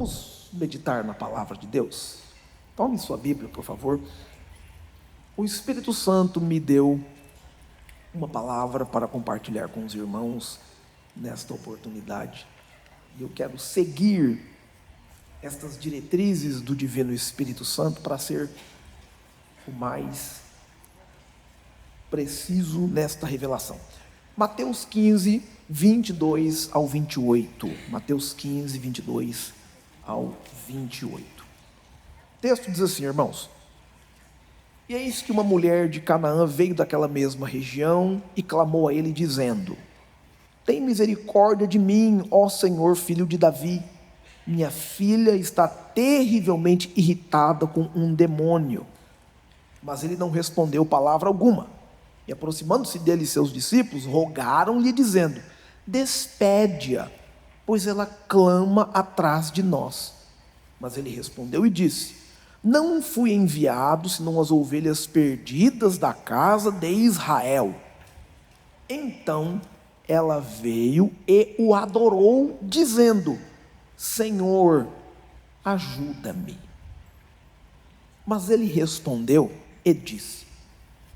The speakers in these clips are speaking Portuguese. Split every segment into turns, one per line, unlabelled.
Vamos meditar na palavra de Deus? Tome sua Bíblia, por favor. O Espírito Santo me deu uma palavra para compartilhar com os irmãos nesta oportunidade. E eu quero seguir estas diretrizes do Divino Espírito Santo para ser o mais preciso nesta revelação. Mateus 15, 22 ao 28. Mateus 15, 22 ao 28. O texto diz assim, irmãos: E eis que uma mulher de Canaã veio daquela mesma região e clamou a ele, dizendo: Tem misericórdia de mim, ó Senhor, filho de Davi. Minha filha está terrivelmente irritada com um demônio. Mas ele não respondeu palavra alguma. E aproximando-se dele seus discípulos, rogaram-lhe, dizendo: Despede-a, pois ela clama atrás de nós. Mas ele respondeu e disse: Não fui enviado senão as ovelhas perdidas da casa de Israel. Então ela veio e o adorou, dizendo: Senhor, ajuda-me. Mas ele respondeu e disse: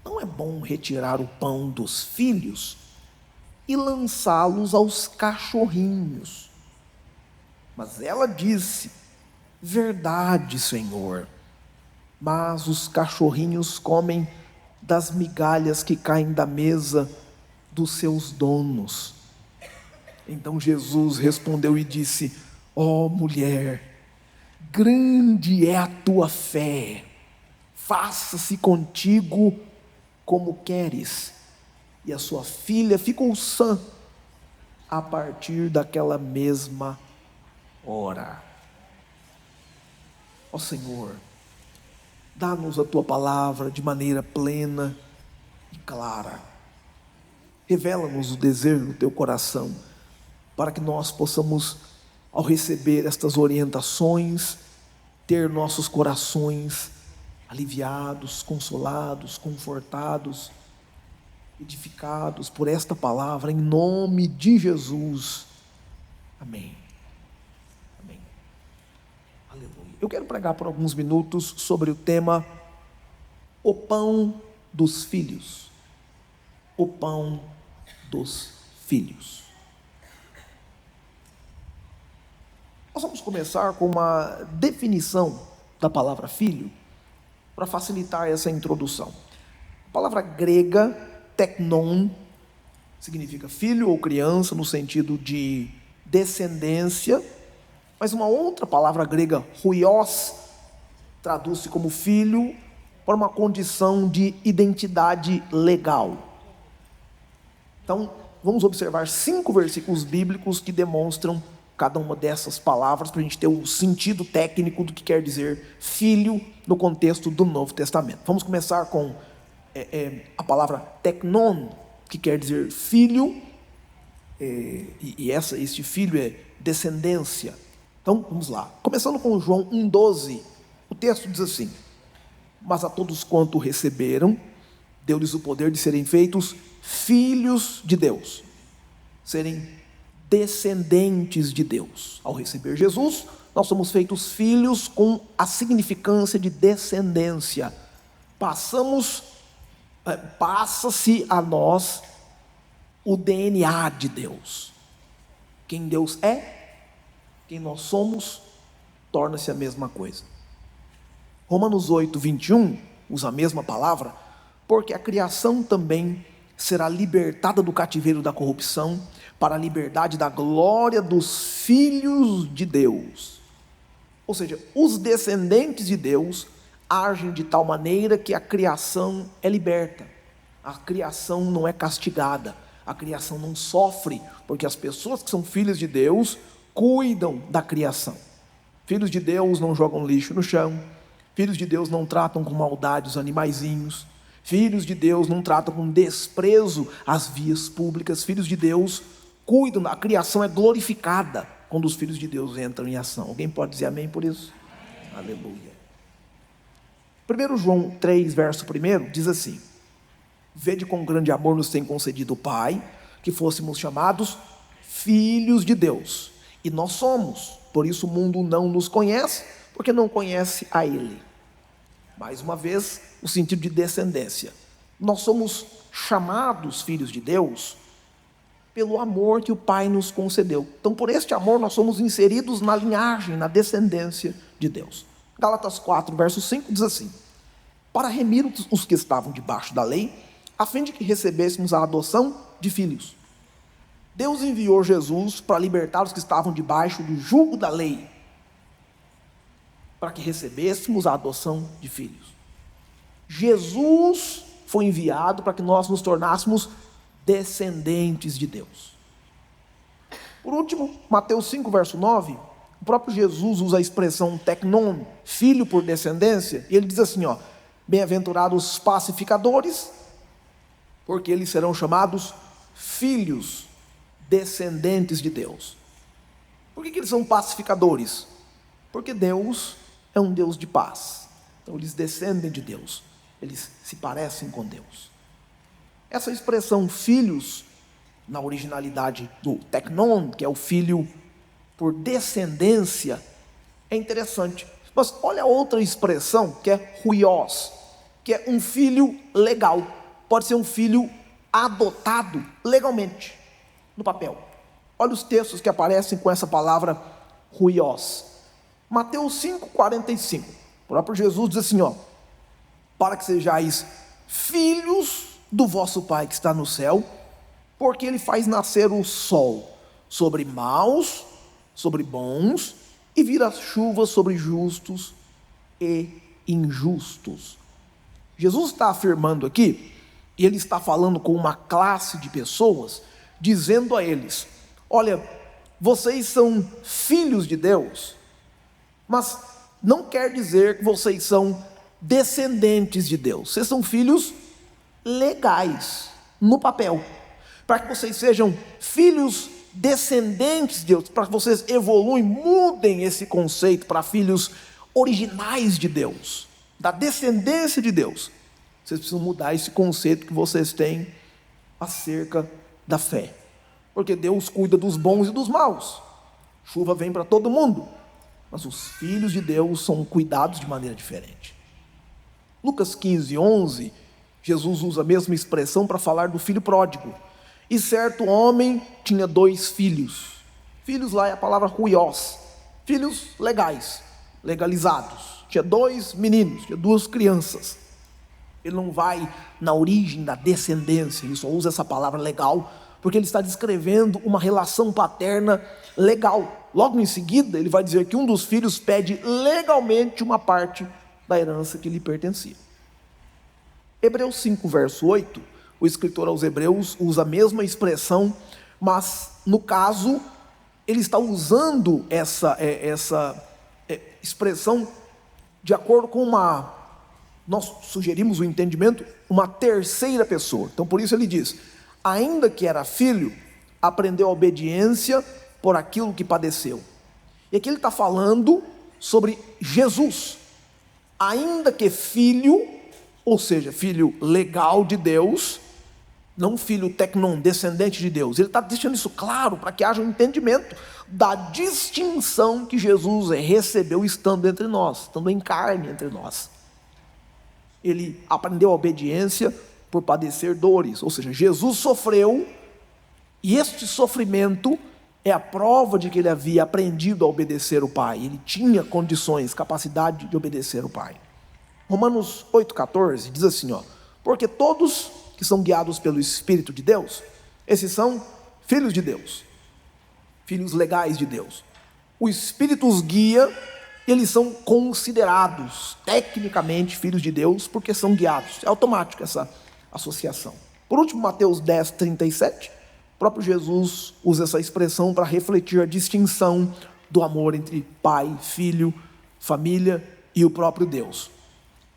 Não é bom retirar o pão dos filhos e lançá-los aos cachorrinhos. Mas ela disse: Verdade, Senhor, mas os cachorrinhos comem das migalhas que caem da mesa dos seus donos. Então Jesus respondeu e disse: Ó mulher, grande é a tua fé, faça-se contigo como queres. E a sua filha ficou sã a partir daquela mesma hora. Ó Senhor, dá-nos a tua palavra de maneira plena e clara. Revela-nos o desejo do teu coração, para que nós possamos, ao receber estas orientações, ter nossos corações aliviados, consolados, confortados, edificados por esta palavra, em nome de Jesus. Amém. Amém. Aleluia. Eu quero pregar por alguns minutos sobre o tema o pão dos filhos. O pão dos filhos. Nós vamos começar com uma definição da palavra filho, para facilitar essa introdução. A palavra grega, teknon, significa filho ou criança, no sentido de descendência, mas uma outra palavra grega, huios, traduz-se como filho, para uma condição de identidade legal. Então, vamos observar 5 versículos bíblicos que demonstram cada uma dessas palavras, para a gente ter o sentido técnico do que quer dizer filho no contexto do Novo Testamento. Vamos começar com a palavra teknon, que quer dizer filho, este filho é descendência. Então, vamos lá. Começando com João 1,12, o texto diz assim: Mas a todos quanto receberam, deu-lhes o poder de serem feitos filhos de Deus, serem descendentes de Deus. Ao receber Jesus, nós somos feitos filhos com a significância de descendência. Passa-se a nós o DNA de Deus. Quem Deus é, quem nós somos, torna-se a mesma coisa. Romanos 8, 21, usa a mesma palavra, porque a criação também será libertada do cativeiro da corrupção para a liberdade da glória dos filhos de Deus. Ou seja, os descendentes de Deus agem de tal maneira que a criação é liberta. A criação não é castigada, a criação não sofre, porque as pessoas que são filhos de Deus cuidam da criação. Filhos de Deus não jogam lixo no chão, filhos de Deus não tratam com maldade os animaizinhos, filhos de Deus não tratam com desprezo as vias públicas, filhos de Deus cuidam, a criação é glorificada quando os filhos de Deus entram em ação. Alguém pode dizer amém por isso? Amém. Aleluia. 1 João 3, verso 1, diz assim: Vede com grande amor nos tem concedido o Pai, que fôssemos chamados filhos de Deus. E nós somos, Por isso o mundo não nos conhece, porque não conhece a Ele. Mais uma vez, o sentido de descendência. Nós somos chamados filhos de Deus pelo amor que o Pai nos concedeu. Então, por este amor, nós somos inseridos na linhagem, na descendência de Deus. Gálatas 4, verso 5 diz assim: para remir os que estavam debaixo da lei, a fim de que recebêssemos a adoção de filhos. Deus enviou Jesus para libertar os que estavam debaixo do jugo da lei, para que recebêssemos a adoção de filhos. Jesus foi enviado para que nós nos tornássemos descendentes de Deus. Por último, Mateus 5, verso 9, o próprio Jesus usa a expressão teknon, filho por descendência, e ele diz assim, bem-aventurados os pacificadores, porque eles serão chamados filhos descendentes de Deus. Por que eles são pacificadores? Porque Deus é um Deus de paz. Então eles descendem de Deus, eles se parecem com Deus. Essa expressão filhos, na originalidade do teknon, que é o filho por descendência, é interessante. Mas olha a outra expressão, que é huios, que é um filho legal. Pode ser um filho adotado legalmente, no papel. Olha os textos que aparecem com essa palavra huios. Mateus 5, 45. O próprio Jesus diz assim, para que sejais filhos do vosso Pai que está no céu, porque Ele faz nascer o sol sobre maus, sobre bons, e vira chuvas sobre justos e injustos. Jesus está afirmando aqui, e Ele está falando com uma classe de pessoas, dizendo a eles, olha, vocês são filhos de Deus, mas não quer dizer que vocês são descendentes de Deus. Vocês são filhos legais, no papel. Para que vocês sejam filhos descendentes de Deus, para que vocês evoluem, mudem esse conceito para filhos originais de Deus, da descendência de Deus. Vocês precisam mudar esse conceito que vocês têm acerca da fé. Porque Deus cuida dos bons e dos maus. Chuva vem para todo mundo. Mas os filhos de Deus são cuidados de maneira diferente. Lucas 15, 11, Jesus usa a mesma expressão para falar do filho pródigo. E certo homem tinha 2 filhos. Filhos lá é a palavra huios. Filhos legais, legalizados. Tinha 2 meninos, tinha 2 crianças. Ele não vai na origem da descendência, ele só usa essa palavra legal, porque ele está descrevendo uma relação paterna legal. Logo em seguida, ele vai dizer que um dos filhos pede legalmente uma parte da herança que lhe pertencia. Hebreus 5, verso 8, o escritor aos Hebreus usa a mesma expressão, mas no caso, ele está usando essa expressão de acordo com nós sugerimos o entendimento, uma terceira pessoa. Então por isso ele diz, ainda que era filho, aprendeu a obediência por aquilo que padeceu. E aqui ele está falando sobre Jesus, ainda que filho, ou seja, filho legal de Deus, não filho teknon, descendente de Deus. Ele está deixando isso claro para que haja um entendimento da distinção que Jesus recebeu estando entre nós, estando em carne entre nós. Ele aprendeu a obediência por padecer dores, ou seja, Jesus sofreu, e este sofrimento é a prova de que ele havia aprendido a obedecer o Pai. Ele tinha condições, capacidade de obedecer o Pai. Romanos 8,14 diz assim, porque todos que são guiados pelo Espírito de Deus, esses são filhos de Deus, filhos legais de Deus. O Espírito os guia, eles são considerados tecnicamente filhos de Deus, porque são guiados. É automático essa associação. Por último, Mateus 10, 37, o próprio Jesus usa essa expressão para refletir a distinção do amor entre pai, filho, família e o próprio Deus.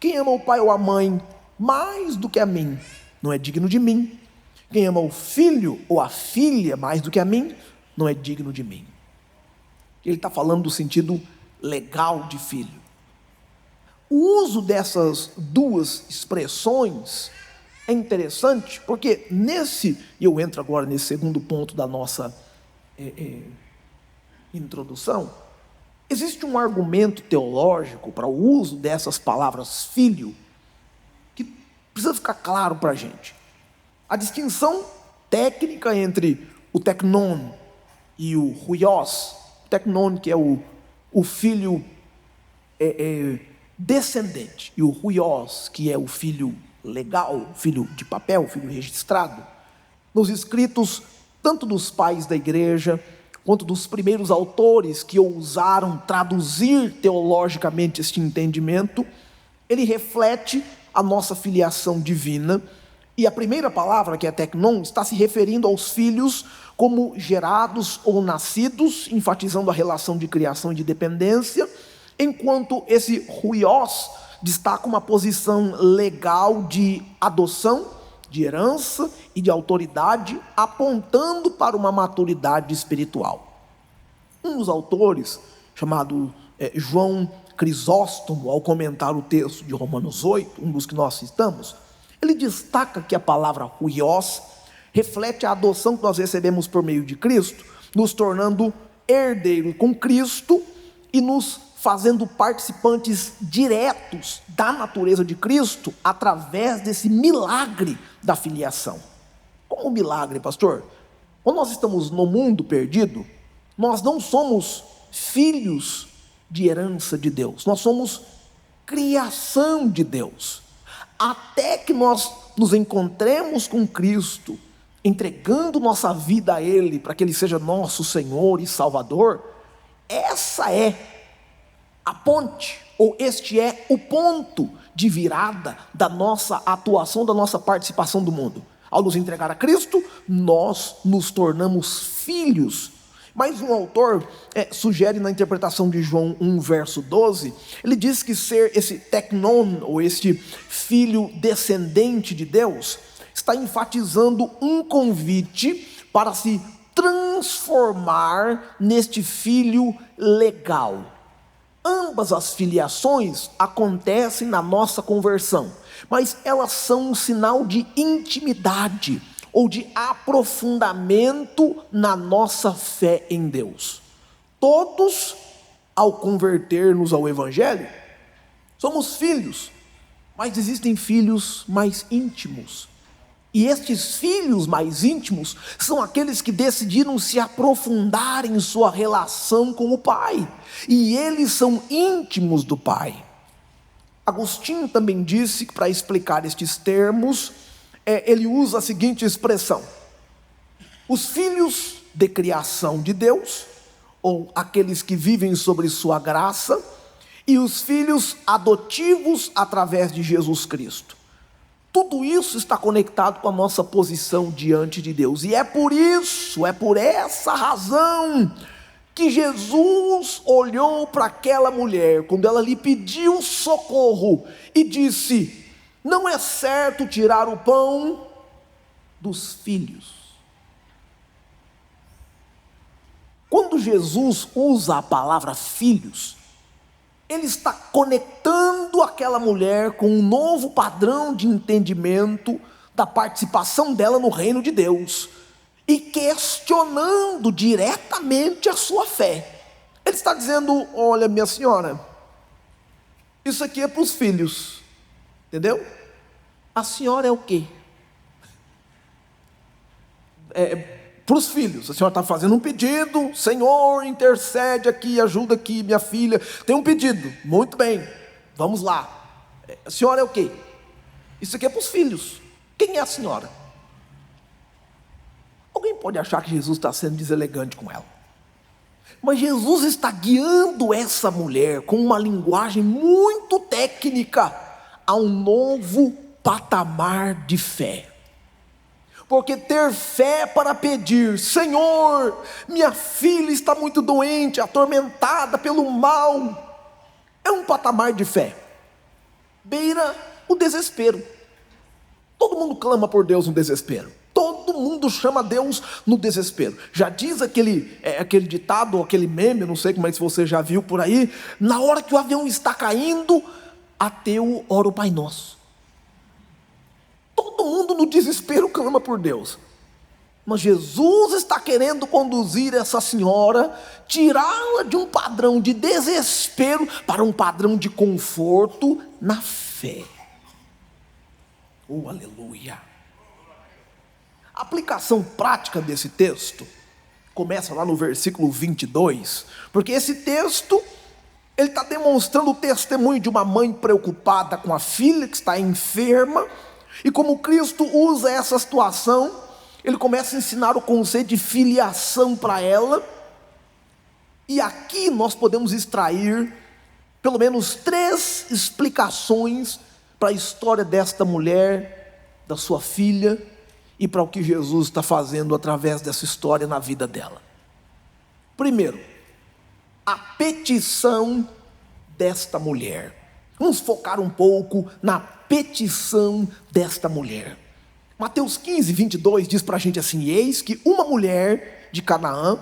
Quem ama o pai ou a mãe mais do que a mim, não é digno de mim. Quem ama o filho ou a filha mais do que a mim, não é digno de mim. Ele está falando do sentido legal de filho. O uso dessas duas expressões é interessante, porque eu entro agora nesse segundo ponto da nossa introdução, Existe um argumento teológico para o uso dessas palavras filho, que precisa ficar claro para a gente. A distinção técnica entre o teknon e o huios, o teknon que é o filho descendente, e o huios que é o filho legal, filho de papel, filho registrado, nos escritos tanto dos pais da igreja, quanto dos primeiros autores que ousaram traduzir teologicamente este entendimento, ele reflete a nossa filiação divina, e a primeira palavra, que é teknon, está se referindo aos filhos como gerados ou nascidos, enfatizando a relação de criação e de dependência, enquanto esse huios destaca uma posição legal de adoção, de herança e de autoridade, apontando para uma maturidade espiritual. Um dos autores, chamado João Crisóstomo, ao comentar o texto de Romanos 8, um dos que nós citamos, ele destaca que a palavra huios reflete a adoção que nós recebemos por meio de Cristo, nos tornando herdeiro com Cristo e nos fazendo participantes diretos da natureza de Cristo através desse milagre da filiação. Como um milagre, pastor? Quando nós estamos no mundo perdido, nós não somos filhos de herança de Deus, nós somos criação de Deus. Até que nós nos encontremos com Cristo, entregando nossa vida a Ele, para que Ele seja nosso Senhor e Salvador, essa é a ponte, ou este é o ponto de virada da nossa atuação, da nossa participação do mundo. Ao nos entregar a Cristo, nós nos tornamos filhos. Mas um autor sugere na interpretação de João 1, verso 12, ele diz que ser esse teknon, ou este filho descendente de Deus, está enfatizando um convite para se transformar neste filho legal. Ambas as filiações acontecem na nossa conversão, mas elas são um sinal de intimidade ou de aprofundamento na nossa fé em Deus. Todos, ao converter-nos ao Evangelho, somos filhos, mas existem filhos mais íntimos. E estes filhos mais íntimos são aqueles que decidiram se aprofundar em sua relação com o Pai. E eles são íntimos do Pai. Agostinho também disse que, para explicar estes termos, ele usa a seguinte expressão: os filhos de criação de Deus, ou aqueles que vivem sobre sua graça, e os filhos adotivos através de Jesus Cristo. Tudo isso está conectado com a nossa posição diante de Deus. E é por isso, é por essa razão, que Jesus olhou para aquela mulher, quando ela lhe pediu socorro, e disse: não é certo tirar o pão dos filhos. Quando Jesus usa a palavra filhos, ele está conectando aquela mulher com um novo padrão de entendimento da participação dela no reino de Deus e questionando diretamente a sua fé. Ele está dizendo: olha, minha senhora, isso aqui é para os filhos, entendeu? A senhora é o quê? Para os filhos. A senhora está fazendo um pedido: Senhor, intercede aqui, ajuda aqui, minha filha, tem um pedido. Muito bem, vamos lá. A senhora é o quê? Isso aqui é para os filhos. Quem é a senhora? Alguém pode achar que Jesus está sendo deselegante com ela, mas Jesus está guiando essa mulher com uma linguagem muito técnica a um novo patamar de fé. Porque ter fé para pedir: Senhor, minha filha está muito doente, atormentada pelo mal, é um patamar de fé. Beira o desespero. Todo mundo clama por Deus no desespero. Todo mundo chama Deus no desespero. Já diz aquele ditado, aquele meme, não sei como é que você já viu por aí: na hora que o avião está caindo, ateu ora o Pai Nosso. Todo mundo no desespero clama por Deus. Mas Jesus está querendo conduzir essa senhora, tirá-la de um padrão de desespero para um padrão de conforto na fé. Oh, aleluia! A aplicação prática desse texto começa lá no versículo 22, porque esse texto, ele está demonstrando o testemunho de uma mãe preocupada com a filha que está enferma, e como Cristo usa essa situação, ele começa a ensinar o conceito de filiação para ela, e aqui nós podemos extrair pelo menos 3 explicações para a história desta mulher, da sua filha, e para o que Jesus está fazendo através dessa história na vida dela. Primeiro, a petição desta mulher. Vamos focar um pouco na petição desta mulher. Mateus 15, 22 diz para a gente assim: eis que uma mulher de Canaã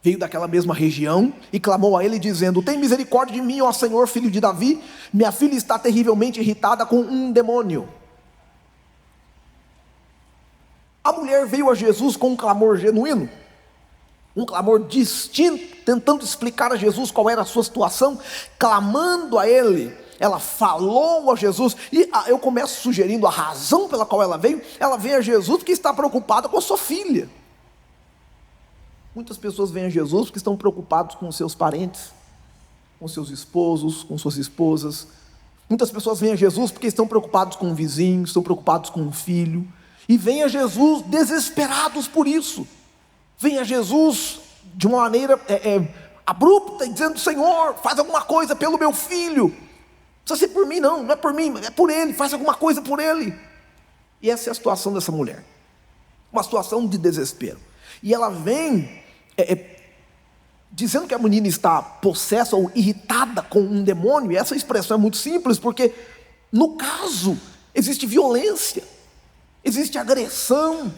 veio daquela mesma região e clamou a ele dizendo: tem misericórdia de mim, ó Senhor, filho de Davi, minha filha está terrivelmente irritada com um demônio. A mulher veio a Jesus com um clamor genuíno, um clamor distinto, tentando explicar a Jesus qual era a sua situação, clamando a ele. Ela falou a Jesus, e eu começo sugerindo a razão pela qual ela veio a Jesus porque está preocupada com a sua filha. Muitas pessoas vêm a Jesus porque estão preocupados com os seus parentes, com seus esposos, com suas esposas. Muitas pessoas vêm a Jesus porque estão preocupados com um vizinho, estão preocupados com um filho, e vêm a Jesus desesperados por isso. Vêm a Jesus de uma maneira abrupta, dizendo: Senhor, faz alguma coisa pelo meu filho. Não precisa ser por mim, não é por mim, é por ele, faz alguma coisa por ele. E essa é a situação dessa mulher, uma situação de desespero. E ela vem dizendo que a menina está possessa ou irritada com um demônio, e essa expressão é muito simples, porque no caso existe violência, existe agressão,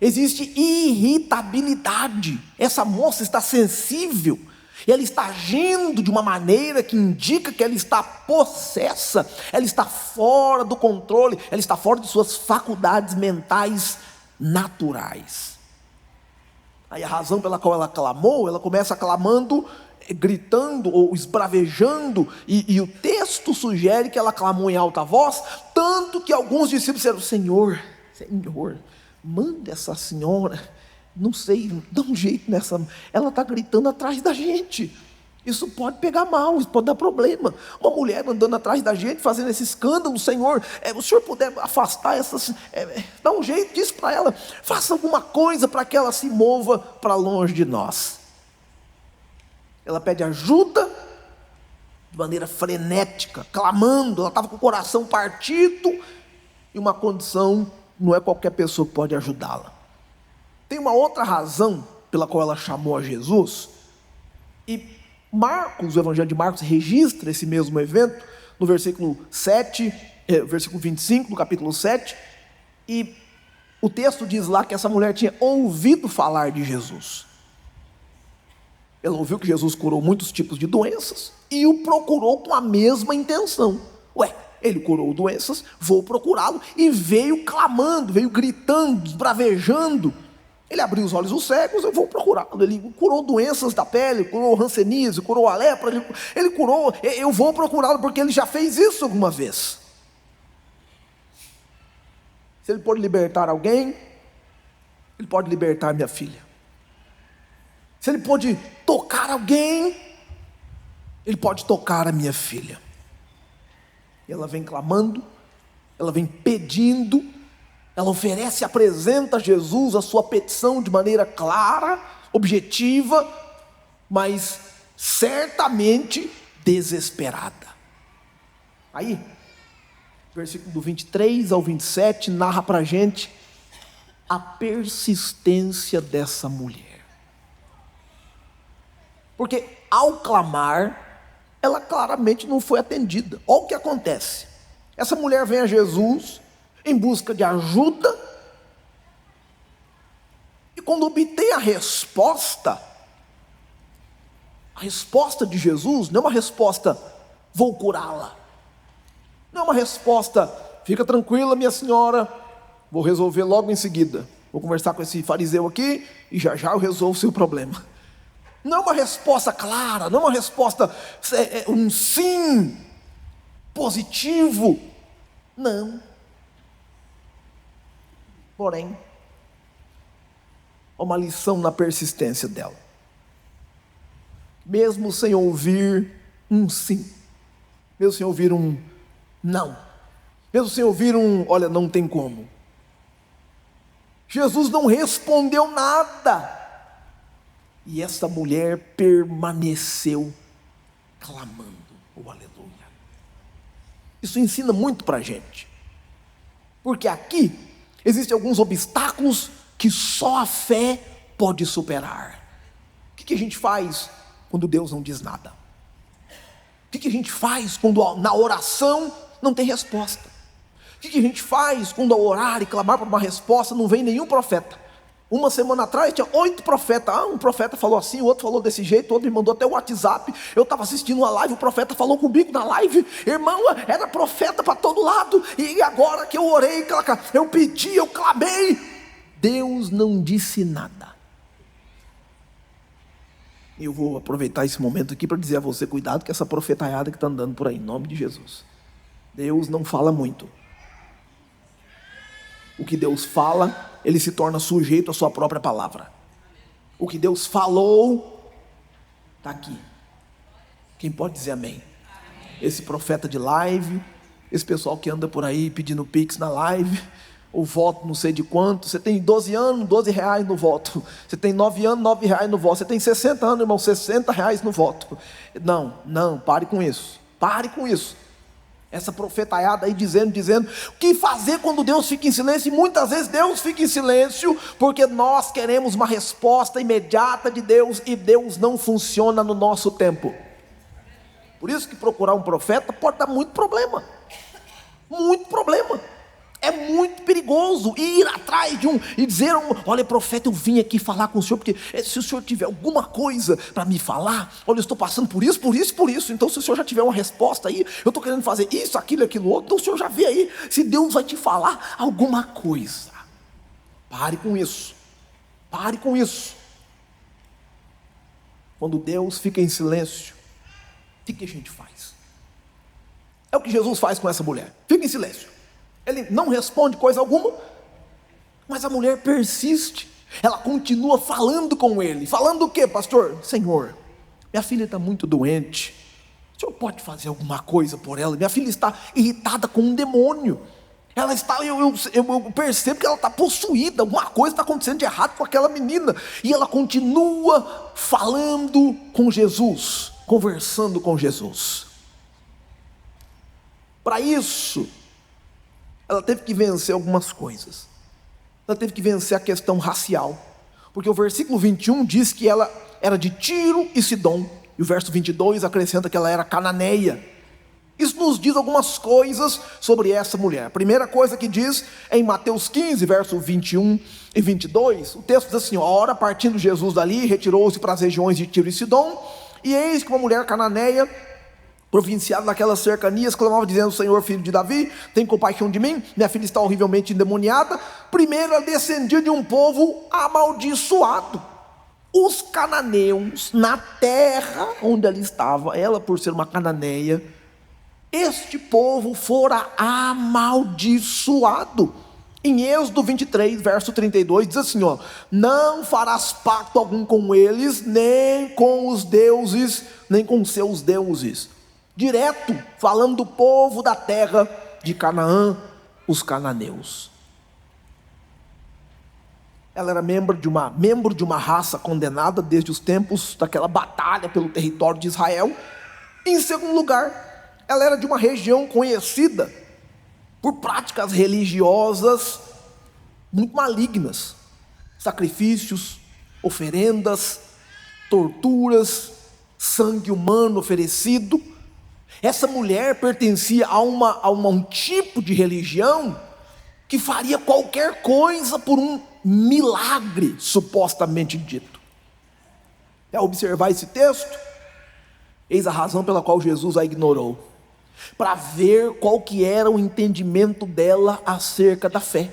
existe irritabilidade. Essa moça está sensível, e ela está agindo de uma maneira que indica que ela está possessa, ela está fora do controle, ela está fora de suas faculdades mentais naturais. Aí a razão pela qual ela clamou, ela começa clamando, gritando ou esbravejando, e o texto sugere que ela clamou em alta voz, tanto que alguns discípulos disseram: Senhor, manda essa senhora, não sei, dá um jeito nessa, ela está gritando atrás da gente, isso pode pegar mal, isso pode dar problema, uma mulher andando atrás da gente, fazendo esse escândalo. Senhor, o Senhor puder afastar essas, dá um jeito, diz para ela, faça alguma coisa para que ela se mova para longe de nós. Ela pede ajuda de maneira frenética, clamando, ela estava com o coração partido, e uma condição, não é qualquer pessoa que pode ajudá-la. Tem uma outra razão pela qual ela chamou a Jesus, e Marcos, o Evangelho de Marcos, registra esse mesmo evento, no versículo 7, versículo 25, do capítulo 7, e o texto diz lá que essa mulher tinha ouvido falar de Jesus. Ela ouviu que Jesus curou muitos tipos de doenças, e o procurou com a mesma intenção. Ele curou doenças, vou procurá-lo, e veio clamando, veio gritando, esbravejando. Ele abriu os olhos dos cegos, eu vou procurá-lo. Ele curou doenças da pele, curou hanseníase, curou a lepra, ele curou, eu vou procurá-lo, porque ele já fez isso alguma vez. Se ele pode libertar alguém, ele pode libertar minha filha. Se ele pode tocar alguém, ele pode tocar a minha filha. E ela vem clamando, ela vem pedindo, ela oferece, apresenta a Jesus a sua petição de maneira clara, objetiva, mas certamente desesperada. Aí, versículo do 23 ao 27, narra para a gente a persistência dessa mulher. Porque ao clamar, ela claramente não foi atendida. Olha o que acontece. Essa mulher vem a Jesus em busca de ajuda, e quando obtém a resposta de Jesus não é uma resposta, vou curá-la, não é uma resposta, fica tranquila minha senhora, vou resolver logo em seguida. Vou conversar com esse fariseu aqui e já já eu resolvo o seu problema. Não é uma resposta clara, não é uma resposta, um sim positivo. Não. Porém, há uma lição na persistência dela. Mesmo sem ouvir um sim, mesmo sem ouvir um não, mesmo sem ouvir um olha, não tem como, Jesus não respondeu nada. E essa mulher permaneceu clamando. Oh, aleluia. Isso ensina muito para a gente. Porque aqui existem alguns obstáculos que só a fé pode superar. O que a gente faz quando Deus não diz nada? O que a gente faz quando na oração não tem resposta? O que a gente faz quando ao orar e clamar por uma resposta não vem nenhum profeta? Uma semana atrás tinha 8 profetas. Um profeta falou assim, o outro falou desse jeito, o outro me mandou até o WhatsApp. Eu estava assistindo uma live, o profeta falou comigo na live. Irmão, era profeta para todo lado. E agora que eu orei, eu pedi, eu clamei, Deus não disse nada. Eu vou aproveitar esse momento aqui para dizer a você, cuidado com essa profetaiada que está andando por aí, em nome de Jesus. Deus não fala muito. O que Deus fala, ele se torna sujeito à sua própria palavra. O que Deus falou, está aqui. Quem pode dizer amém? Esse profeta de live, esse pessoal que anda por aí pedindo pix na live, o voto não sei de quanto, você tem 12 anos, R$12 no voto. Você tem 9 anos, R$9 no voto. Você tem 60 anos, irmão, R$60 no voto. Não, pare com isso. Pare com isso. Essa profetaiada aí dizendo, o que fazer quando Deus fica em silêncio? E muitas vezes Deus fica em silêncio, porque nós queremos uma resposta imediata de Deus, e Deus não funciona no nosso tempo. Por isso que procurar um profeta pode dar muito problema. Muito problema. É muito perigoso ir atrás de um e dizer, olha profeta, eu vim aqui falar com o senhor, porque se o senhor tiver alguma coisa para me falar, olha, eu estou passando por isso, então se o senhor já tiver uma resposta aí, eu estou querendo fazer isso, aquilo outro, então o senhor já vê aí, se Deus vai te falar alguma coisa. Pare com isso. Quando Deus fica em silêncio, o que a gente faz? É o que Jesus faz com essa mulher, fica em silêncio. Ele não responde coisa alguma, mas a mulher persiste. Ela continua falando com ele. Falando o quê, pastor? Senhor, minha filha está muito doente. O senhor pode fazer alguma coisa por ela? Minha filha está irritada com um demônio. Ela está, eu percebo que ela está possuída. Alguma coisa está acontecendo de errado com aquela menina. E ela continua falando com Jesus, conversando com Jesus. Para isso, ela teve que vencer algumas coisas. Ela teve que vencer a questão racial, porque o versículo 21 diz que ela era de Tiro e Sidom, e o verso 22 acrescenta que ela era cananeia. Isso nos diz algumas coisas sobre essa mulher. A primeira coisa que diz é em Mateus 15, verso 21 e 22, o texto diz assim, ora, partindo Jesus dali, retirou-se para as regiões de Tiro e Sidom, e eis que uma mulher cananeia, provinciado naquelas cercanias, clamava dizendo, Senhor, filho de Davi, tem compaixão de mim, minha filha está horrivelmente endemoniada. Primeiro, ela descendia de um povo amaldiçoado. Os cananeus, na terra onde ela estava, ela por ser uma cananeia, este povo fora amaldiçoado. Em Êxodo 23, verso 32, diz assim, não farás pacto algum com eles, nem com os deuses, nem com seus deuses. Direto, falando do povo da terra de Canaã, os cananeus. Ela era membro de uma raça condenada desde os tempos daquela batalha pelo território de Israel. Em segundo lugar, ela era de uma região conhecida por práticas religiosas muito malignas, sacrifícios, oferendas, torturas, sangue humano oferecido. Essa mulher pertencia a um tipo de religião que faria qualquer coisa por um milagre supostamente dito. Ao observar esse texto, eis a razão pela qual Jesus a ignorou, para ver qual que era o entendimento dela acerca da fé.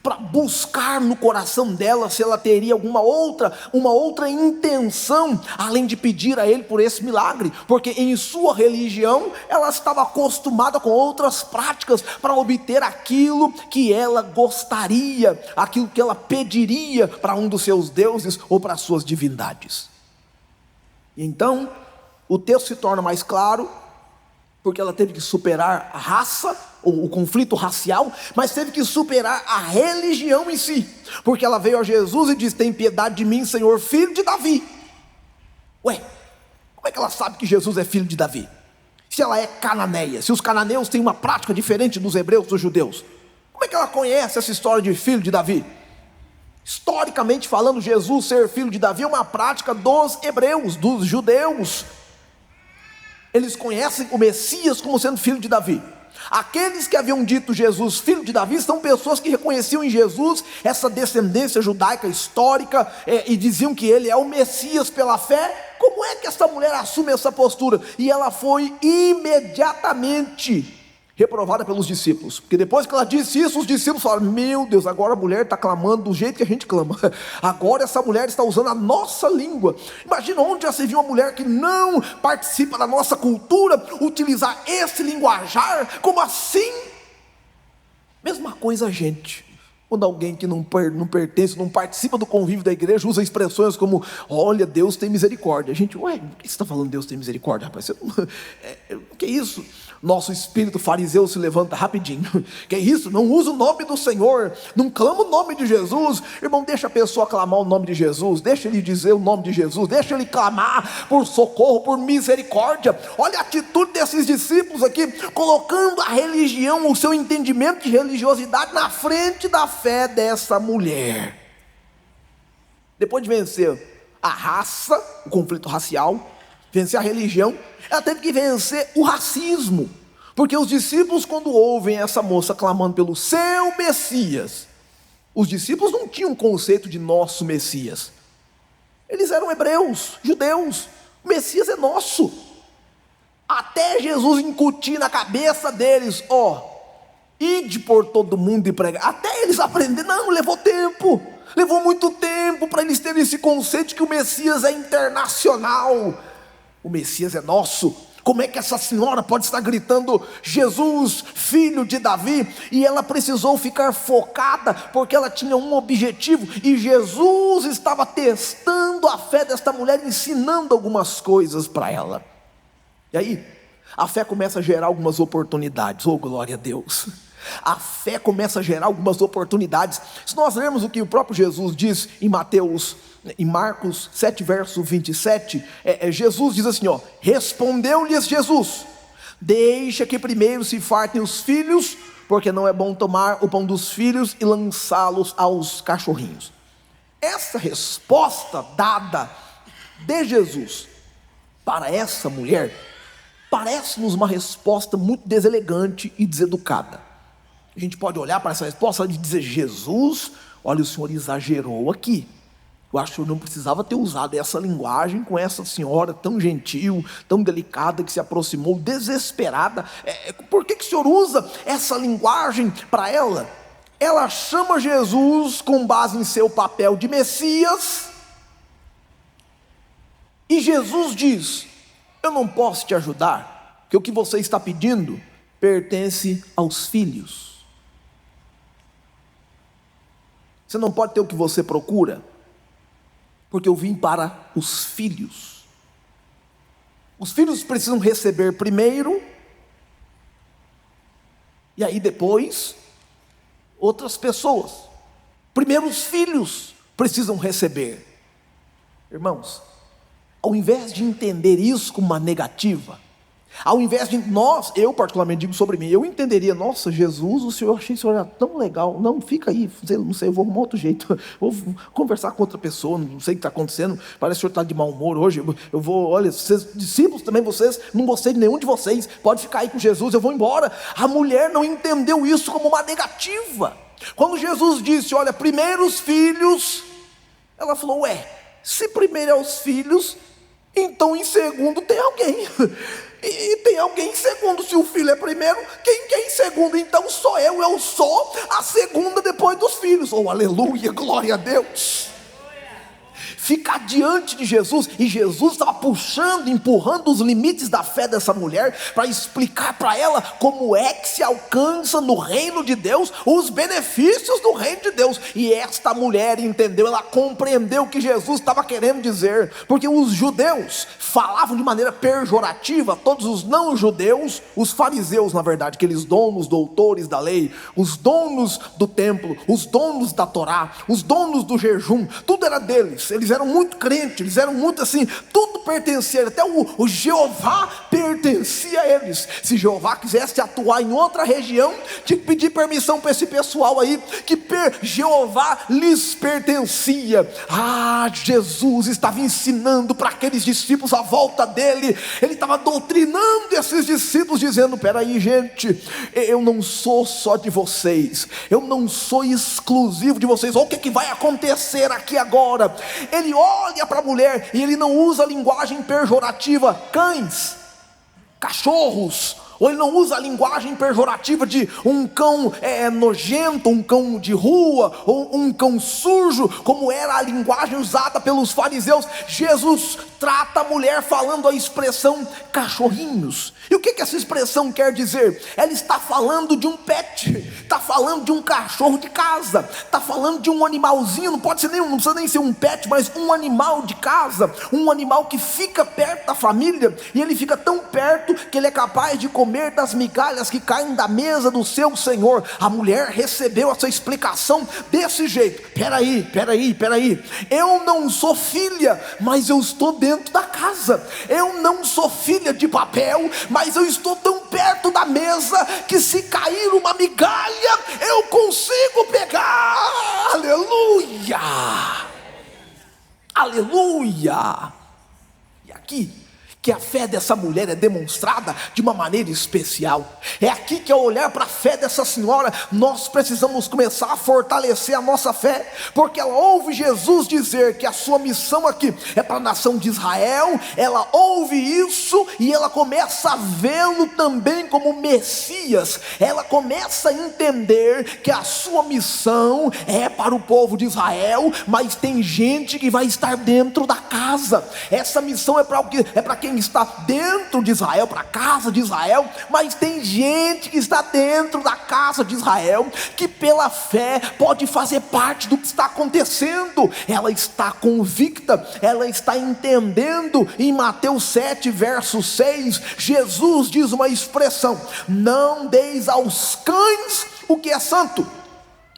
para buscar no coração dela se ela teria uma outra intenção, além de pedir a ele por esse milagre, porque em sua religião, ela estava acostumada com outras práticas, para obter aquilo que ela gostaria, aquilo que ela pediria para um dos seus deuses, ou para suas divindades. E então, o texto se torna mais claro, porque ela teve que superar a raça, o conflito racial, mas teve que superar a religião em si, porque ela veio a Jesus e disse: tem piedade de mim, Senhor, filho de Davi. Ué, como é que ela sabe que Jesus é filho de Davi? Se ela é cananeia, se os cananeus têm uma prática diferente dos hebreus, dos judeus, como é que ela conhece essa história de filho de Davi? Historicamente falando, Jesus ser filho de Davi é uma prática dos hebreus, dos judeus. Eles conhecem o Messias como sendo filho de Davi. Aqueles que haviam dito Jesus filho de Davi são pessoas que reconheciam em Jesus essa descendência judaica histórica, e diziam que ele é o Messias pela fé. Como é que essa mulher assume essa postura? E ela foi imediatamente reprovada pelos discípulos, porque depois que ela disse isso, os discípulos falaram: meu Deus, agora a mulher está clamando do jeito que a gente clama, agora essa mulher está usando a nossa língua. Imagina onde já se viu uma mulher que não participa da nossa cultura utilizar esse linguajar. Como assim? Mesma coisa a gente, quando alguém que não pertence, não participa do convívio da igreja, usa expressões como: olha, Deus tem misericórdia. A gente: ué, por que você está falando Deus tem misericórdia, rapaz? Você não... o que é isso? Nosso espírito fariseu se levanta rapidinho. Que é isso? Não usa o nome do Senhor, não clama o nome de Jesus. Irmão, deixa a pessoa clamar o nome de Jesus, deixa ele dizer o nome de Jesus, deixa ele clamar por socorro, por misericórdia. Olha a atitude desses discípulos aqui, colocando a religião, o seu entendimento de religiosidade na frente da fé dessa mulher. Depois de vencer a raça, o conflito racial, vencer a religião, ela teve que vencer o racismo, porque os discípulos, quando ouvem essa moça clamando pelo seu Messias, os discípulos não tinham conceito de nosso Messias, eles eram hebreus, judeus. O Messias é nosso, até Jesus incutir na cabeça deles: ide por todo mundo e pregar, até eles aprenderem. Não, levou tempo, levou muito tempo para eles terem esse conceito de que o Messias é internacional. O Messias é nosso. Como é que essa senhora pode estar gritando Jesus, filho de Davi? E ela precisou ficar focada, porque ela tinha um objetivo, e Jesus estava testando a fé desta mulher, ensinando algumas coisas para ela. E aí, a fé começa a gerar algumas oportunidades. Oh, glória a Deus! A fé começa a gerar algumas oportunidades. Se nós lermos o que o próprio Jesus diz em Marcos 7, verso 27, Jesus diz assim: respondeu-lhes Jesus: deixa que primeiro se fartem os filhos, porque não é bom tomar o pão dos filhos e lançá-los aos cachorrinhos. Essa resposta dada de Jesus para essa mulher parece-nos uma resposta muito deselegante e deseducada. A gente pode olhar para essa resposta e dizer: Jesus, olha, o senhor exagerou aqui. Eu acho que eu não precisava ter usado essa linguagem com essa senhora tão gentil, tão delicada, que se aproximou desesperada. Por que o senhor usa essa linguagem para ela? Ela chama Jesus com base em seu papel de Messias, e Jesus diz: eu não posso te ajudar, porque o que você está pedindo pertence aos filhos. Você não pode ter o que você procura, porque eu vim para os filhos. Os filhos precisam receber primeiro, e aí depois outras pessoas. Primeiro os filhos precisam receber. Irmãos, ao invés de entender isso como uma negativa, ao invés de eu particularmente digo sobre mim, eu entenderia: nossa, Jesus, o senhor, achei que o senhor era tão legal, não, fica aí, não sei, eu vou arrumar outro jeito, vou conversar com outra pessoa, não sei o que está acontecendo, parece que o senhor está de mau humor hoje, eu vou, olha, vocês, discípulos também, vocês, não gostei de nenhum de vocês, pode ficar aí com Jesus, eu vou embora. A mulher não entendeu isso como uma negativa. Quando Jesus disse: olha, primeiro os filhos, ela falou: se primeiro é os filhos, então em segundo tem alguém. E tem alguém em segundo. Se o filho é primeiro, quem é em segundo? Então sou eu sou a segunda depois dos filhos. Oh, aleluia, glória a Deus. Ficar diante de Jesus, e Jesus estava puxando, empurrando os limites da fé dessa mulher, para explicar para ela como é que se alcança no reino de Deus, os benefícios do reino de Deus. E esta mulher entendeu, ela compreendeu o que Jesus estava querendo dizer, porque os judeus falavam de maneira pejorativa, todos os não judeus, os fariseus na verdade, aqueles donos, doutores da lei, os donos do templo, os donos da Torá, os donos do jejum, tudo era deles. Eles eram muito crentes, eles eram muito assim, tudo pertencia, até o Jeová pertencia a eles. Se Jeová quisesse atuar em outra região, tinha que pedir permissão para esse pessoal aí, que Jeová lhes pertencia. Jesus estava ensinando para aqueles discípulos à volta dele, ele estava doutrinando esses discípulos, dizendo: peraí gente, eu não sou só de vocês, eu não sou exclusivo de vocês. Olha o que vai acontecer aqui agora. Ele olha para a mulher e ele não usa linguagem pejorativa, cães, cachorros, ou ele não usa a linguagem pejorativa de um cão nojento, um cão de rua, ou um cão sujo, como era a linguagem usada pelos fariseus. Jesus trata a mulher falando a expressão cachorrinhos. E o que essa expressão quer dizer? Ela está falando de um pet, está falando de um cachorro de casa, está falando de um animalzinho, não precisa nem ser um pet, mas um animal de casa, um animal que fica perto da família, e ele fica tão perto que ele é capaz de comer das migalhas que caem da mesa do seu senhor. A mulher recebeu essa explicação desse jeito: peraí, eu não sou filha, mas eu estou dentro da casa. Eu não sou filha de papel, mas eu estou tão perto da mesa que se cair uma migalha eu consigo pegar. Aleluia, aleluia. E aqui que a fé dessa mulher é demonstrada de uma maneira especial. É aqui que, ao olhar para a fé dessa senhora, nós precisamos começar a fortalecer a nossa fé, porque ela ouve Jesus dizer que a sua missão aqui é para a nação de Israel. Ela ouve isso e ela começa a vê-lo também como Messias. Ela começa a entender que a sua missão é para o povo de Israel, mas tem gente que vai estar dentro da casa. Essa missão é para quem está dentro de Israel, para a casa de Israel, mas tem gente que está dentro da casa de Israel, que pela fé pode fazer parte do que está acontecendo. Ela está convicta, ela está entendendo. Em Mateus 7 verso 6, Jesus diz uma expressão: não deis aos cães o que é santo,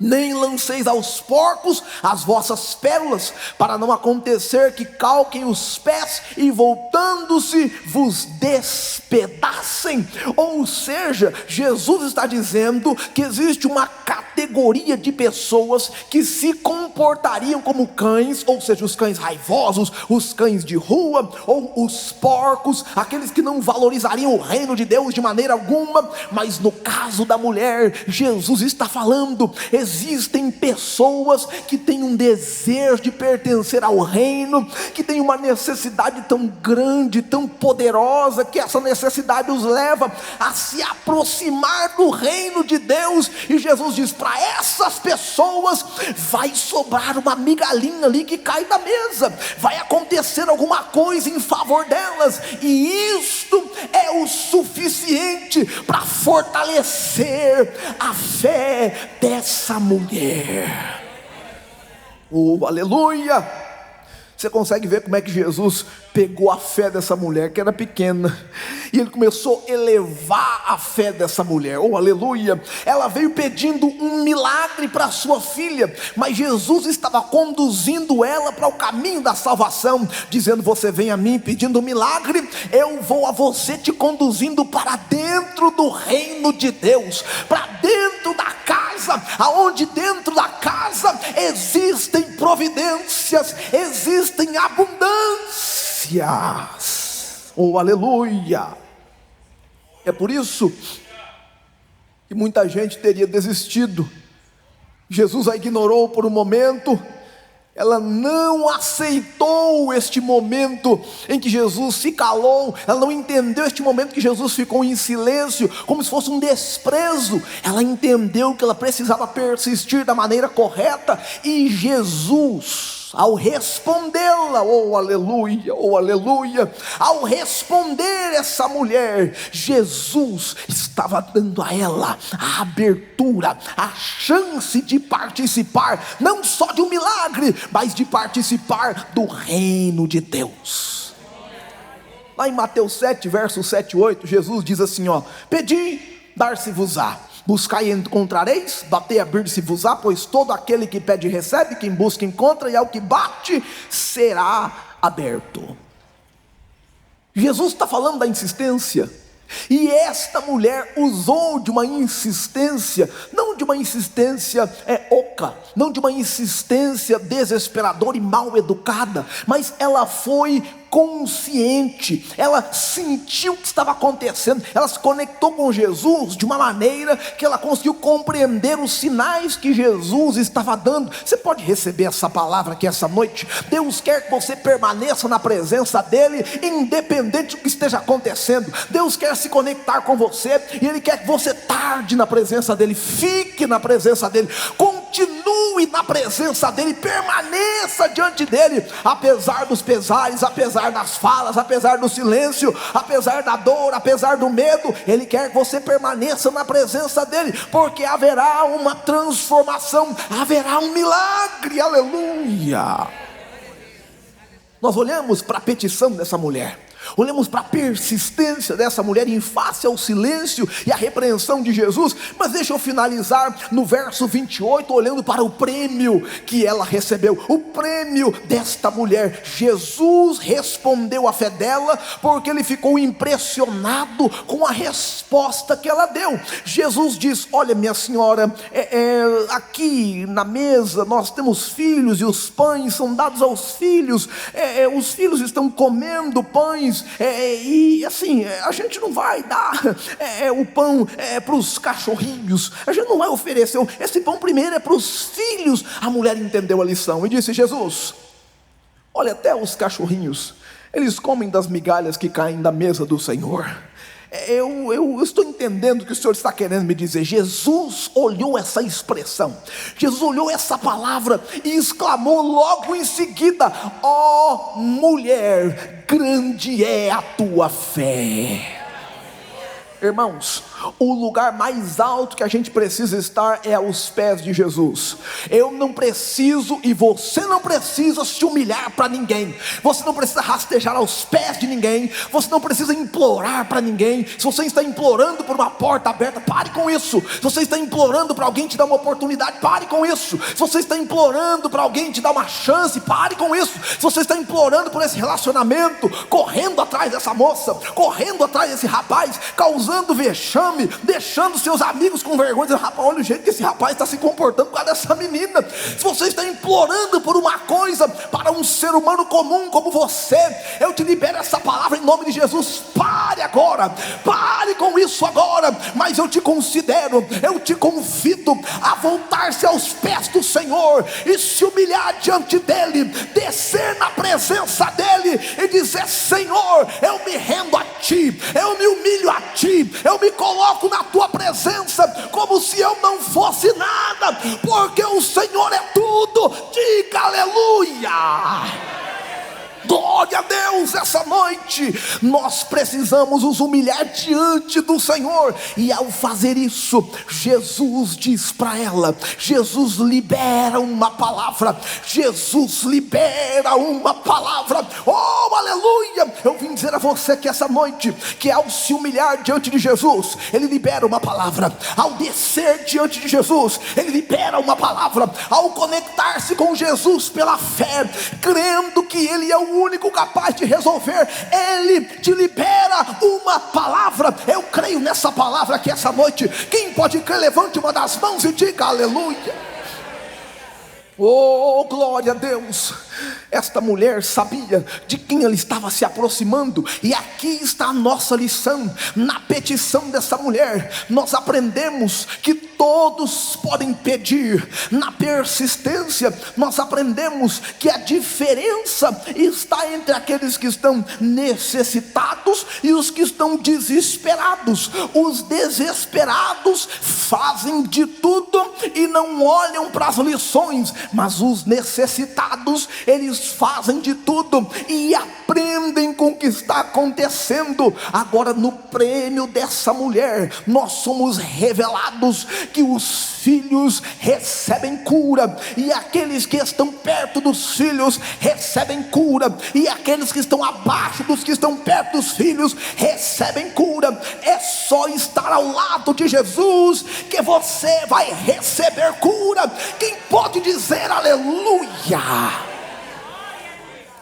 nem lanceis aos porcos as vossas pérolas, para não acontecer que calquem os pés e voltando-se vos despedacem. Ou seja, Jesus está dizendo que existe uma categoria de pessoas que se comportariam como cães, ou seja, os cães raivosos, os cães de rua, ou os porcos, aqueles que não valorizariam o reino de Deus de maneira alguma. Mas no caso da mulher, Jesus está falando: existem pessoas que têm um desejo de pertencer ao reino, que têm uma necessidade tão grande, tão poderosa, que essa necessidade os leva a se aproximar do reino de Deus. E Jesus diz: para essas pessoas vai sobrar uma migalhinha ali que cai da mesa, vai acontecer alguma coisa em favor delas, e isto é o suficiente para fortalecer a fé dessa mulher. Oh, aleluia! Você consegue ver como é que Jesus pegou a fé dessa mulher, que era pequena, e ele começou a elevar a fé dessa mulher. Oh, aleluia! Ela veio pedindo um milagre para sua filha, mas Jesus estava conduzindo ela para o caminho da salvação, dizendo: você vem a mim pedindo um milagre, eu vou a você te conduzindo para dentro do reino de Deus, para dentro da casa, aonde dentro da casa existem providências, existem abundâncias. Oh, aleluia! É por isso que muita gente teria desistido. Jesus a ignorou por um momento, Ela não aceitou este momento em que Jesus se calou. Ela não entendeu este momento que Jesus ficou em silêncio, como se fosse um desprezo. Ela entendeu que ela precisava persistir da maneira correta. E Jesus, ao respondê-la, oh aleluia, ao responder essa mulher, Jesus estava dando a ela a abertura, a chance de participar, não só de um milagre, mas de participar do reino de Deus. Lá em Mateus 7, versos 7 e 8, Jesus diz assim, pedi, dar-se-vos-á. Buscai e encontrareis, batei, abrir-se-vos-á, pois todo aquele que pede recebe, quem busca encontra, e ao que bate será aberto. Jesus está falando da insistência, e esta mulher usou de uma insistência, não de uma insistência oca, não de uma insistência desesperadora e mal educada, mas ela foi consciente, ela sentiu o que estava acontecendo, ela se conectou com Jesus de uma maneira que ela conseguiu compreender os sinais que Jesus estava dando. Você pode receber essa palavra aqui essa noite? Deus quer que você permaneça na presença dEle, independente do que esteja acontecendo. Deus quer se conectar com você, e Ele quer que você tarde na presença dEle, fique na presença dEle, continue na presença dEle, permaneça diante dEle, apesar dos pesares, apesar das falas, apesar do silêncio, apesar da dor, apesar do medo. Ele quer que você permaneça na presença dEle, porque haverá uma transformação, haverá um milagre, aleluia. Nós olhamos para a petição dessa mulher, olhamos para a persistência dessa mulher em face ao silêncio e à repreensão de Jesus. Mas deixa eu finalizar no verso 28, olhando para o prêmio que ela recebeu, o prêmio desta mulher. Jesus respondeu à fé dela, porque ele ficou impressionado com a resposta que ela deu. Jesus diz: olha, minha senhora, aqui na mesa nós temos filhos, e os pães são dados aos filhos, os filhos estão comendo pães, e assim, a gente não vai dar o pão para os cachorrinhos, a gente não vai oferecer, esse pão primeiro é para os filhos. A mulher entendeu a lição e disse: Jesus, olha, até os cachorrinhos, eles comem das migalhas que caem da mesa do Senhor. Eu estou entendendo o que o Senhor está querendo me dizer. Jesus olhou essa expressão, Jesus olhou essa palavra e exclamou logo em seguida: ó mulher, grande é a tua fé. Irmãos, o lugar mais alto que a gente precisa estar é aos pés de Jesus. Eu não preciso, e você não precisa se humilhar para ninguém. Você não precisa rastejar aos pés de ninguém. Você não precisa implorar para ninguém. Se você está implorando por uma porta aberta, pare com isso. Se você está implorando para alguém te dar uma oportunidade, pare com isso. Se você está implorando para alguém te dar uma chance, pare com isso. Se você está implorando por esse relacionamento, correndo atrás dessa moça, correndo atrás desse rapaz, causando vexame, deixando seus amigos com vergonha, dizendo: rapaz, olha o jeito que esse rapaz está se comportando com dessa menina. Se você está implorando por uma coisa para um ser humano comum como você, eu te libero essa palavra em nome de Jesus. Pare agora, pare com isso agora. Mas eu te considero, eu te convido a voltar-se aos pés do Senhor e se humilhar diante dele, descer na presença dele e dizer: Senhor, eu me rendo a ti, eu me humilho a ti, eu me coloco na tua presença como se eu não fosse nada, porque o Senhor é tudo. Diga aleluia. Glória a Deus. Essa noite nós precisamos nos humilhar diante do Senhor, e ao fazer isso, Jesus diz para ela, Jesus libera uma palavra, Jesus libera uma palavra. Oh aleluia. Eu vim dizer a você que essa noite, que ao se humilhar diante de Jesus, ele libera uma palavra. Ao descer diante de Jesus, ele libera uma palavra. Ao conectar-se com Jesus pela fé, crendo que ele é o único capaz de resolver, ele te libera uma palavra. Eu creio nessa palavra aqui essa noite. Quem pode crer, levante uma das mãos e diga aleluia. Oh, glória a Deus. Esta mulher sabia de quem ela estava se aproximando, e aqui está a nossa lição. Na petição dessa mulher, nós aprendemos que todos podem pedir. Na persistência, nós aprendemos que a diferença está entre aqueles que estão necessitados e os que estão desesperados. Os desesperados fazem de tudo e não olham para as lições, mas os necessitados, eles fazem de tudo e aprendem com o que está acontecendo. Agora, no prêmio dessa mulher, nós somos revelados que os filhos recebem cura, e aqueles que estão perto dos filhos recebem cura, e aqueles que estão abaixo dos que estão perto dos filhos recebem cura. É só estar ao lado de Jesus que você vai receber cura. Quem pode dizer aleluia?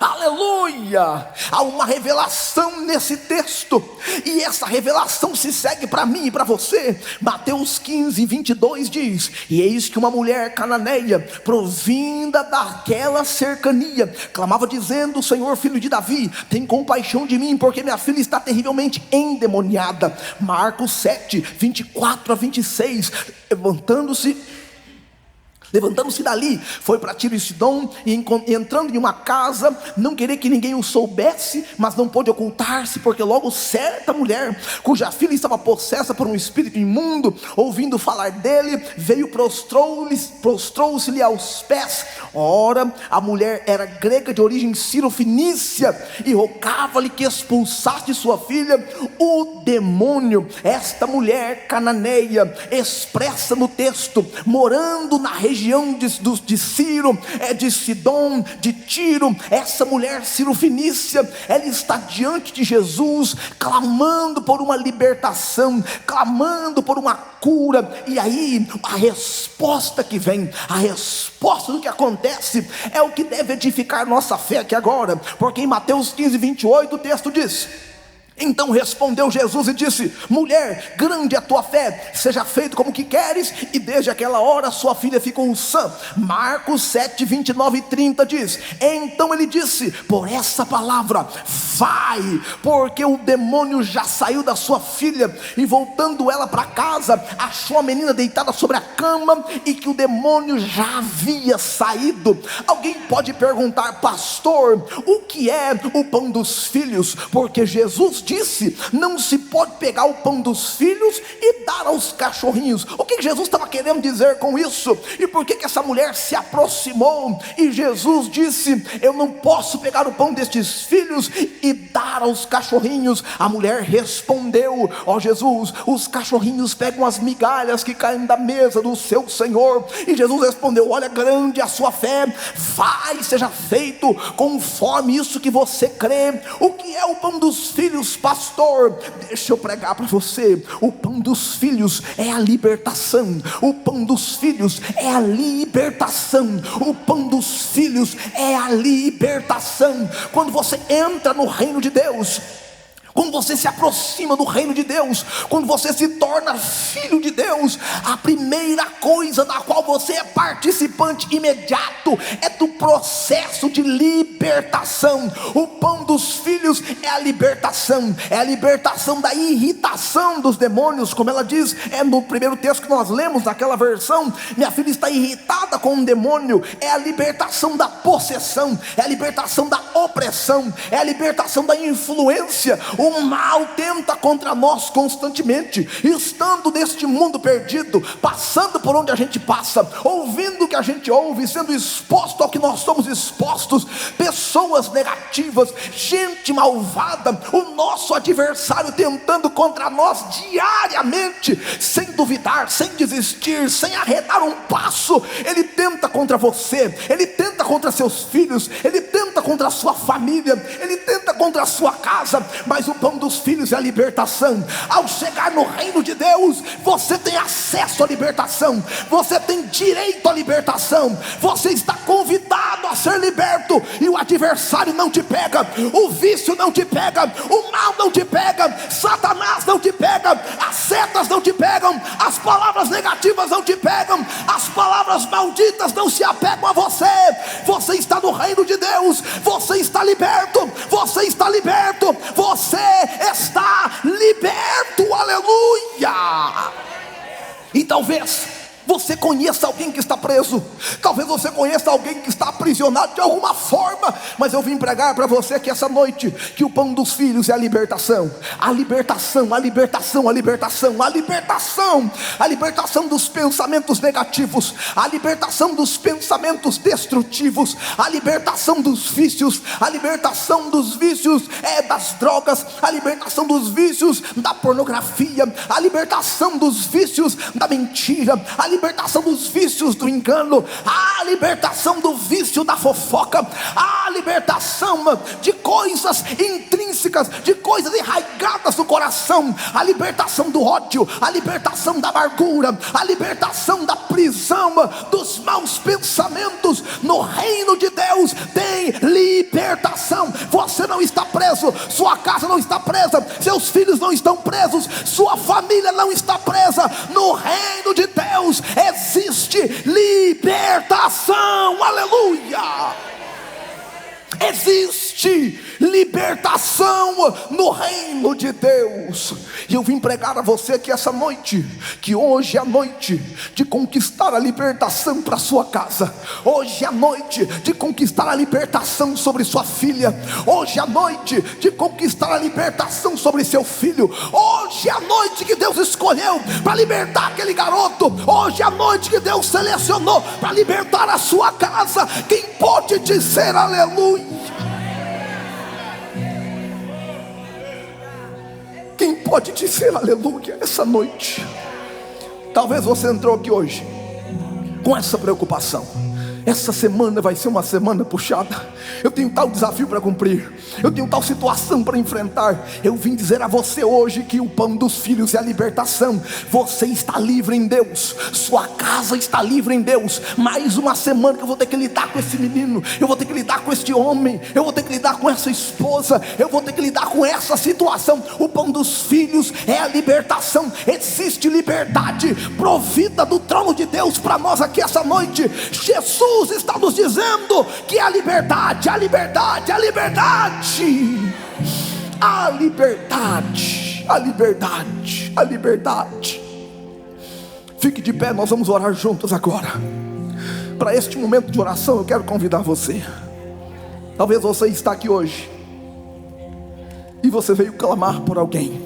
Aleluia! Há uma revelação nesse texto, e essa revelação se segue para mim e para você. Mateus 15, 22 diz: e eis que uma mulher cananeia, provinda daquela cercania, clamava dizendo: Senhor, filho de Davi, tem compaixão de mim, porque minha filha está terrivelmente endemoniada. Marcos 7, 24 a 26. Levantando-se dali, foi para Tiro e Sidom, e entrando em uma casa, não queria que ninguém o soubesse, mas não pôde ocultar-se, porque logo certa mulher, cuja filha estava possessa por um espírito imundo, ouvindo falar dele, veio, prostrou-se-lhe aos pés. Ora, a mulher era grega de origem cirofenícia, e rogava-lhe que expulsasse de sua filha o demônio. Esta mulher cananeia, expressa no texto, morando na região de Ciro, de Sidom, de Tiro, essa mulher cirofenícia, ela está diante de Jesus, clamando por uma libertação, clamando por uma cura. E aí, a resposta que vem, a resposta do que acontece, é o que deve edificar nossa fé aqui agora, porque em Mateus 15, 28, o texto diz: então respondeu Jesus e disse: mulher, grande é a tua fé, seja feito como que queres. E desde aquela hora sua filha ficou sã. Marcos 7, 29 e 30 diz: então ele disse: por essa palavra, vai, porque o demônio já saiu da sua filha. E voltando ela para casa, achou a menina deitada sobre a cama, e que o demônio já havia saído. Alguém pode perguntar: pastor, o que é o pão dos filhos? Porque Jesus disse: não se pode pegar o pão dos filhos e dar aos cachorrinhos. O que Jesus estava querendo dizer com isso? E por que essa mulher se aproximou e Jesus disse: eu não posso pegar o pão destes filhos e dar aos cachorrinhos? A mulher respondeu: ó Jesus, os cachorrinhos pegam as migalhas que caem da mesa do seu Senhor. E Jesus respondeu: olha, grande a sua fé, vai, seja feito conforme isso que você crê. O que é o pão dos filhos, pastor? Deixa eu pregar para você. O pão dos filhos é a libertação. O pão dos filhos é a libertação. O pão dos filhos é a libertação. Quando você entra no reino de Deus, quando você se aproxima do reino de Deus, quando você se torna filho de Deus, a primeira coisa da qual você é participante imediato é do processo de libertação. O pão dos filhos é a libertação da irritação dos demônios, como ela diz, no primeiro texto que nós lemos, naquela versão: minha filha está irritada com um demônio. É a libertação da possessão, é a libertação da opressão, é a libertação da influência. O mal tenta contra nós constantemente, estando neste mundo perdido, passando por onde a gente passa, ouvindo o que a gente ouve, sendo exposto ao que nós somos expostos, pessoas negativas, gente malvada, o nosso adversário tentando contra nós diariamente, sem duvidar, sem desistir, sem arredar um passo. Ele tenta contra você, ele tenta contra seus filhos, ele tenta contra a sua família, ele tenta contra a sua casa. Mas o pão dos filhos é a libertação. Ao chegar no reino de Deus, você tem acesso à libertação, você tem direito à libertação, você está convidado a ser liberto. E o adversário não te pega, o vício não te pega, o mal não te pega, Satanás não te pega, as setas não te pegam, as palavras negativas não te pegam, as palavras malditas não se apegam a você. Você está no reino de Deus, você está liberto, você está liberto, você está liberto, aleluia. E talvez você conheça alguém que está preso, talvez você conheça alguém que está aprisionado de alguma forma, mas eu vim pregar para você que essa noite, que o pão dos filhos é a libertação, a libertação, a libertação, a libertação, a libertação, a libertação dos pensamentos negativos, a libertação dos pensamentos destrutivos, a libertação dos vícios, a libertação dos vícios das drogas, a libertação dos vícios da pornografia, a libertação dos vícios da mentira, a libertação dos vícios do engano, a libertação do vício da fofoca, a libertação de coisas intrínsecas, de coisas enraizadas no coração, a libertação do ódio, a libertação da amargura, a libertação da prisão, dos maus pensamentos. No reino de Deus tem libertação. Você não está preso, sua casa não está presa, seus filhos não estão presos, sua família não está presa. No reino de Deus existe libertação. Aleluia! Existe libertação no reino de Deus. E eu vim pregar a você que essa noite, que hoje é a noite de conquistar a libertação para sua casa. Hoje é a noite de conquistar a libertação sobre sua filha. Hoje é a noite de conquistar a libertação sobre seu filho. Hoje é a noite que Deus escolheu para libertar aquele garoto. Hoje é a noite que Deus selecionou para libertar a sua casa. Quem pode dizer aleluia? Quem pode dizer aleluia essa noite? Talvez você entrou aqui hoje com essa preocupação. Essa semana vai ser uma semana puxada. Eu tenho tal desafio para cumprir, eu tenho tal situação para enfrentar. Eu vim dizer a você hoje que o pão dos filhos é a libertação. Você está livre em Deus, sua casa está livre em Deus. Mais uma semana que eu vou ter que lidar com esse menino, eu vou ter que lidar com este homem, eu vou ter que lidar com essa esposa, eu vou ter que lidar com essa situação. O pão dos filhos é a libertação. Existe liberdade provida do trono de Deus para nós aqui essa noite. Jesus está nos dizendo que a liberdade, a liberdade, a liberdade, a liberdade, a liberdade, a liberdade. Fique de pé, nós vamos orar juntos agora. Para este momento de oração eu quero convidar você. Talvez você está aqui hoje e você veio clamar por alguém.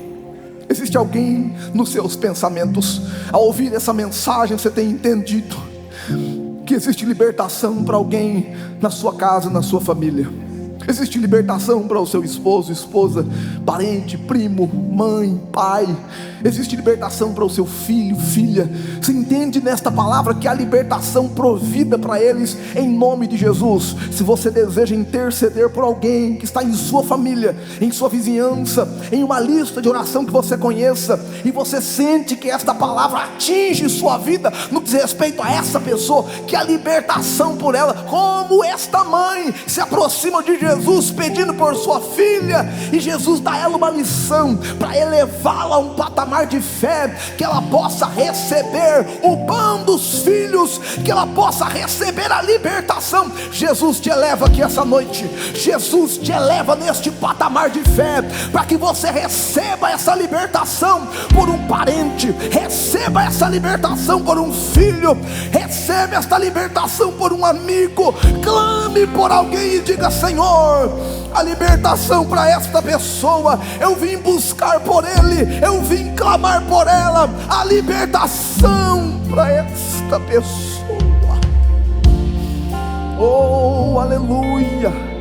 Existe alguém nos seus pensamentos. Ao ouvir essa mensagem você tem entendido que existe libertação para alguém na sua casa, na sua família. Existe libertação para o seu esposo, esposa, parente, primo, mãe, pai. Existe libertação para o seu filho, filha. Você entende nesta palavra que há libertação provida para eles em nome de Jesus. Se você deseja interceder por alguém que está em sua família, em sua vizinhança, em uma lista de oração que você conheça, e você sente que esta palavra atinge sua vida no que diz respeito a essa pessoa, que a libertação por ela, como esta mãe se aproxima de Jesus pedindo por sua filha, e Jesus dá a ela uma lição para elevá-la a um patamar de fé, que ela possa receber o pão dos filhos, que ela possa receber a libertação. Jesus te eleva aqui essa noite, Jesus te eleva neste patamar de fé, para que você receba essa libertação por um parente, receba essa libertação por um filho, receba esta libertação por um amigo. Clame por alguém e diga: Senhor, a libertação para esta pessoa, eu vim buscar por ele, eu vim clamar por ela, a libertação para esta pessoa. Oh, aleluia.